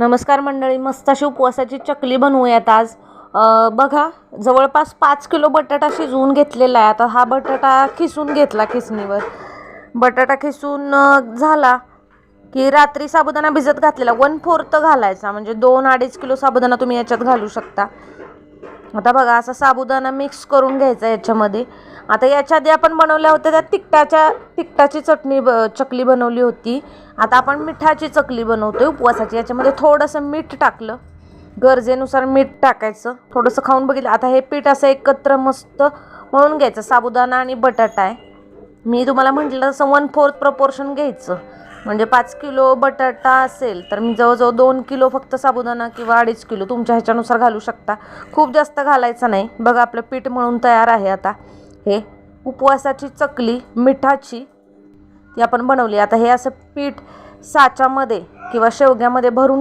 नमस्कार मंडळी, मस्त अशी उपवासाची चकली बनवूयात आज. बघा, जवळपास 5 किलो बटाटा शिजवून घेतलेला आहे. आता हा बटाटा खिसून घेतला खिसणीवर. बटाटा खिसून झाला की रात्री साबुदाणा भिजत घातलेला 1/4 घालायचा, म्हणजे 2-2.5 किलो साबुदाणा तुम्ही याच्यात घालू शकता. आता बघा, असा साबुदाणा मिक्स करून घ्यायचा याच्यामध्ये. आता याच्या आधी आपण बनवल्या होत्या त्या तिखटाची चकली बनवली होती. आता आपण मिठाची चकली बनवतोय उपवासाची. याच्यामध्ये थोडंसं मीठ टाकलं, गरजेनुसार मीठ टाकायचं. थोडंसं खाऊन बघितलं. आता हे पीठ असं एकत्र मस्त मळून घ्यायचं. साबुदाणा आणि बटाटा आहे. मी तुम्हाला म्हटलं तसं 1/4 प्रपोर्शन घ्यायचं. म्हणजे 5 किलो बटाटा असेल तर मी जवळजवळ 2 किलो फक्त साबुदाणा किंवा 2.5 किलो तुमच्या ह्याच्यानुसार घालू शकता. खूप जास्त घालायचं नाही. बघा, आपलं पीठ मळून तयार आहे. आता हे उपवासाची चकली मिठाची ती आपण बनवली. आता हे असं पीठ साच्यामध्ये किंवा शेवग्यामध्ये भरून